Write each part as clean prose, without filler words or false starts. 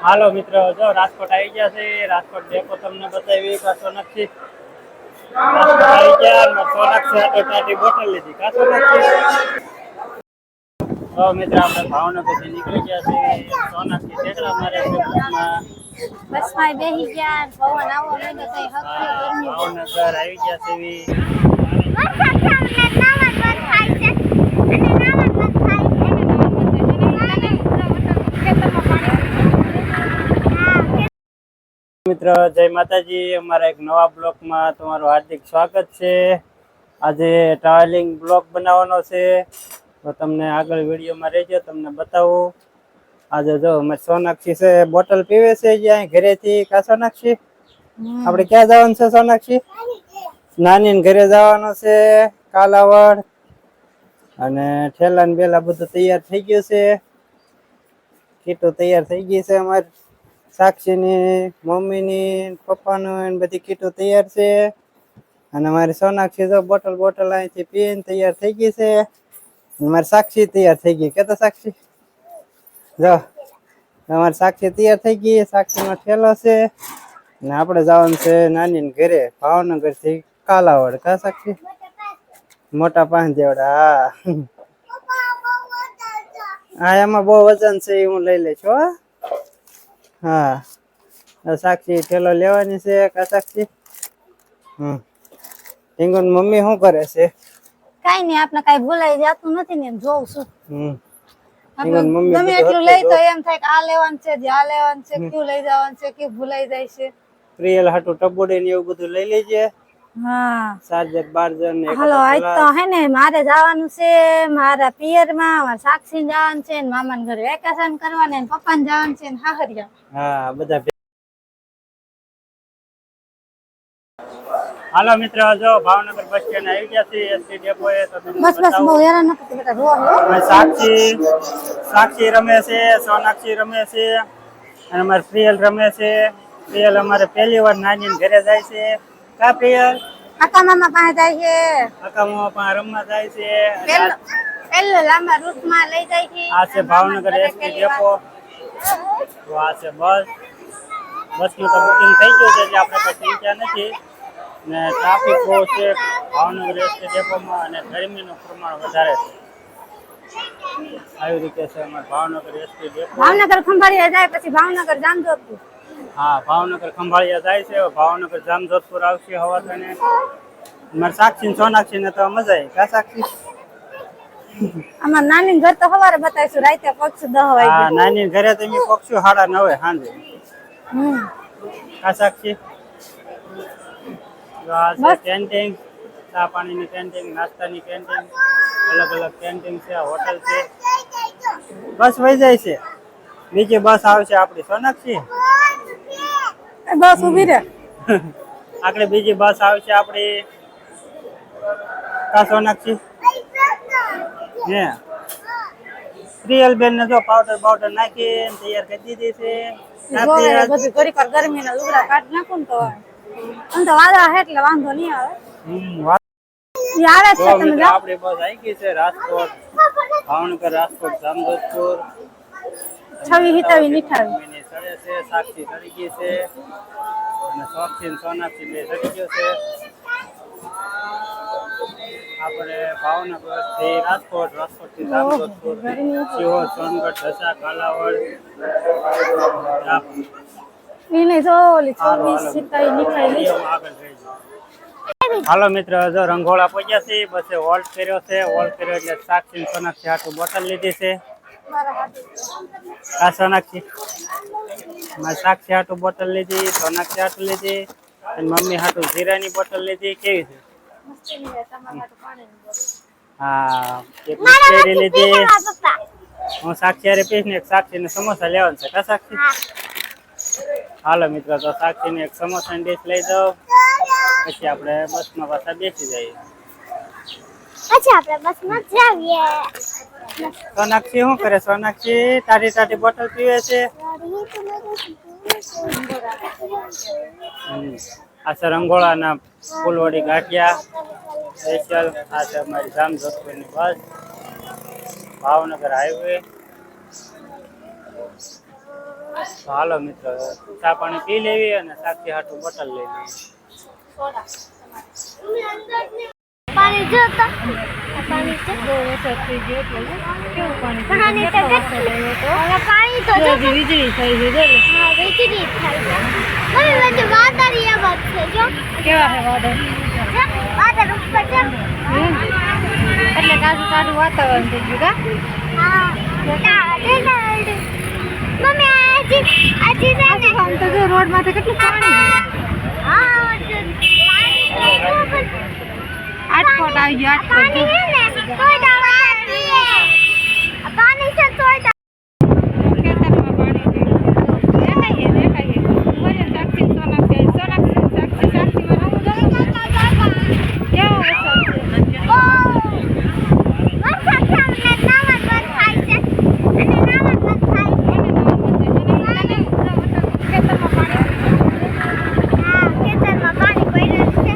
હાલો મિત્રો, જો રાજકોટ આવી ગયા છે. રાજકોટ ડેપો તમને બતાવી. સોનાક્ષી રાજકોટ આવી ગયા. સોનાક્ષી ટાટી બોટલ લીધી. કા સોનાક્ષી? તો મિત્ર આપણે ભાવનગર થી નીકળી ગયા છે. સોનાક્ષી ઠેકડા મારે છે બસમાં. બસમાં બેસી ગયા. પવન આવો મેં કઈ ભાવનગર આવી ગયા છે. મિત્ર જય માતાજી, અમારા એક નવા બ્લોગમાં તમારું હાર્દિક સ્વાગત છે. આજે ટ્રાવેલિંગ બ્લોગ બનાવવાનો છે, તો તમને આગળ વિડીયોમાં રહેજો, તમને બતાવું. આજે જો અમે સોનાક્ષી છે બોટલ પીવે છે જ્યાં ઘરેથી. કા સોનાક્ષી? આપણે ક્યાં જવાનું છે સોનાક્ષી? નાની ઘરે જવાનું છે કાલાવડ. અને ઠેલા ને બેલા બધું તૈયાર થઈ ગયું છે. કીટો તૈયાર થઈ ગઈ છે અમારી. સાક્ષીની મમ્મીની પપ્પાનું બધી કીટો તૈયાર છે. અને મારી સોનાક્ષી તો બોટલ અહીંથી પીને તૈયાર થઈ ગઈ છે. મારી સાક્ષી તૈયાર થઈ ગઈ. કેતો સાક્ષી? જો અમારી સાક્ષી તૈયાર થઈ ગઈ. સાક્ષીનો ઠેલો છે. ને આપણે જવાનું છે નાની ઘરે ભાવનગર થી કાલાવડ. કા સાક્ષી? મોટા પાંચ જેવડા. હા એમાં બહુ વજન છે, હું લઈ લઈશ હો. હા સાક્ષી ઠેલો લેવાની છે. કા સાક્ષી? ટીંગુન મમ્મી શું કરે છે? કઈ નઈ, આપણે કઈ ભૂલાઈ જતું નથી ને, જોઉં છું. મમ્મી ગમે એટલું લઈ તો એમ થાય કે આ લેવાનું છે, આ લેવાનું છે, કયું લઈ જવાનું છે, કયું ભૂલાઈ જાય છે. પ્રિયલ હાટુ ટબોડી ને એવું બધું લઈ લેજે. હા ચાર્જર બાર્જર ને હાલો આજ તો હે ને મારે જવાનું છે મારા પિયર માં. મારા સાક્ષી જવાનું છે, મામા ને ઘરે વેકેશન કરવાને, પપ્પા ને જવાનું છે, હાહરિયા. હા બધા. હાલો મિત્ર, જો ભાવનગર બસ સ્ટેન્ડ આવી ગયા છે. એસટી ડેપો એ તો બસ બહુ હેરાન ન કરતી બેટા, રોવા. સાક્ષી રમે છે, સોનાક્ષી રમે છે, અને અમારે પ્રિયલ રમે છે. પ્રિયલ અમારે પહેલી વાર નાની ઘરે જાય છે. કા પ્રિયલ? કાકા મામા પાસે જાય છે. કાકા મામા પાસે રમવા જાય છે. પેલો લાંબા રૂટ માં લઈ જાય છે. આ છે ભાવનગર એસટી ડેપો. તો આ છે બસ. બસ નું તો બુકિંગ થઈ ગયું છે એટલે આપણે કઈ ચિંતા નથી. ને ટ્રાફિક બહુ છે ભાવનગર એસટી ડેપોમાં, અને ગરમીનું પ્રમાણ વધારે છે. આવી રીતે છે અમારે ભાવનગર એસટી ડેપો. ભાવનગર ખંભાળિયા જાય પછી ભાવનગર જામજોધપુર. હા ભાવનગર ખંભાળિયા જાય છે, ભાવનગર જામજોધપુર આવશે હવા થઈને. મારે સાક્ષી ને સોનાક્ષી ને તો મજા આવી. કા સાક્ષી? અમાર નાની ઘર તો સવારે બતાવીશું, રાતે પહોંચશું 10 વાગે. હા નાની ઘરે તમે પહોંચશું 9:30 સાંજે. કા સાક્ષી? કેન્ટીન, ચા પાણીની કેન્ટીન, નાસ્તાની કેન્ટીન, અલગ અલગ કેન્ટીન છે, હોટલ છે. બસ વહી જાય છે. બીજી બસ આવશે આપડી. સોનાક્ષી બસ ઉભી રે. આગળ બીજી બસ આવશે આપડી. કા સોનાક્ષી? હે પ્રિયલ બેન ને જો પાવડર નાખી તૈયાર કરી દીધી છે. બધું ઘડીક વાર ગરમીના લુગડા કાઢી નાખું ને તો આમ તો વાદળા હે એટલે વાંધો નહીં આવે. આપડી બસ આવી ગઈ છે રાજકોટ ભાવનગર, રાજકોટ જામજોધપુર. છવી હિતાવી નીઠાવી ચડે છે. સાક્ષી ચડી ગઈ છે, અને સોક્ષી ને સોનાક્ષી બે ચડી ગયો છે. આપણે ભાવનગર થી રાજકોટ, રાજકોટ થી જામજોધપુર, સિહોર, સોનગઢ, ઢસા, કાલાવડ. એને જો ઓલી 24 હિતાવી નીઠાવી. હાલો મિત્ર, જો રંગોળા પહોંચ્યા છે. બસ હોલ્ડ કર્યો છે. હોલ્ડ કર્યો એટલે સાક્ષી સોનાક્ષી હાટું બોટલ લીધી છે. આ સોનાક્ષી મારી સાક્ષી હાટું બોટલ લીધી, સોનાક્ષી હાટું લીધી, અને મમ્મી હાટું જીરાની બોટલ લીધી. કેવી છે? હા એક બિસ્લેરી લીધી. હું સાક્ષી હારે પીશ ને એક સાક્ષી ને સમોસા લેવાનું છે. કા સાક્ષી? હાલો મિત્ર, તો સાક્ષી ને એક સમોસા ની ડીશ લઈ જાઓ, પછી આપણે બસમાં પાછા બેસી જઈએ. સોનાક્ષી શું કરે? સોનાક્ષી ટાટી બોટલ પીવે છે. આ છે રંગોળાના ફૂલવડી ગાંઠિયા સ્પેશિયલ. આ છે અમારી જામજોધપુરની બસ, ભાવનગર હાઈવે. તો હાલો મિત્રો ચા પાણી પી લેવી અને સાક્ષી હાટું બોટલ લઈ લેવી. પાણી જો તો પાણી છે બહુ વરસાદ થઈ ગયો એટલે કેવું પાણી પાણી તો હવે પાણી તો જો વીજળી થઈ ગઈ જો હા વીજળી થાય છે મને વચ્ચે વાદળી આવા છે જો કેવા છે વાદળ ઉપર છે એટલે કાજુ કાજુ વાતાવરણ થઈ ગયું કા હા મમ્મી આજે આમ તો જો રોડ માંથી કેટલું પાણી હા પાણી આટકોટ આવી ગયો આટકોટ કોઈ દાવા પાણી છે તોય ખેતરમાં પાણી દેખાય મને સાક્ષી સોનાક્ષી સાક્ષીમાં રહું કેવો વરસાદ છે વરસાદ સામે નાવા બંધ થાય છે અને નાવા બંધ થાય ખેતરમાં પાણી હા ખેતરમાં પાણી પડ્યું છે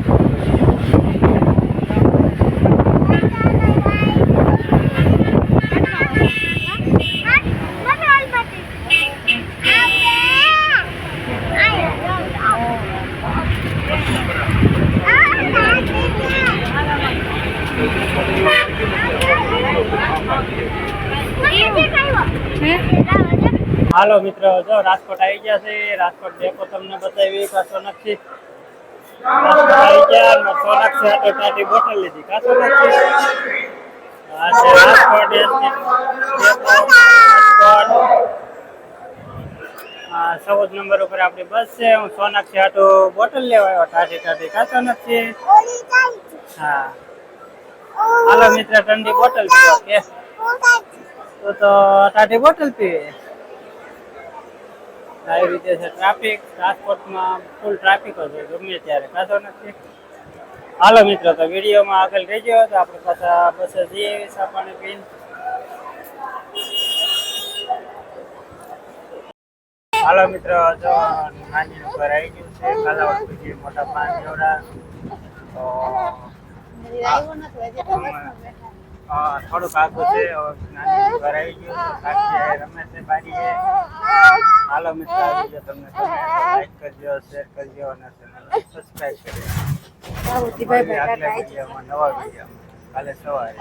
હાલો મિત્રો જો રાજકોટ આવી ગયા છે. રાજકોટ ડેપો તમને બતાવી કાસો નથી. રાજકોટ આવી ગયા અને સોનાક્ષી હાટે ટાટી બોટલ લીધી. કાસો નથી આ છે રાજકોટ ડેપો. રાજકોટ 14 નંબર ઉપર આપણી બસ છે. હું સોનાક્ષી હાટું બોટલ લેવા આવ્યો. ટાટી કાસો નથી. હા હાલો મિત્ર ઠંડી બોટલ પીવો કે તો ટાટી બોટલ પીવે. આવી રીતે છે ટ્રાફિક. રાજકોટમાં ફૂલ ટ્રાફિક હોય ગમે ત્યારે કાસો નથી. હાલો મિત્રો તો વિડીયોમાં આગળ રહેજો તો આપણે પાછા બસે જઈએ ચા પાણી પીને. હાલો મિત્રો જો નાની ઉપર આવી ગયું છે કાલાવડ પછી મોટા પાન જેવડા. તો થોડુંક આગળ છે નાની ઉપર આવી ગયું સાક્ષી રમે છે બારીએ. હાલો મિત્રો આ વિડીયો તમને ગમે તો લાઈક કરજો શેર કરજો અને ચેનલને સબસ્ક્રાઇબ કરજો. આગલા વિડીયોમાં નવા વિડીયોમાં કાલે સવારે.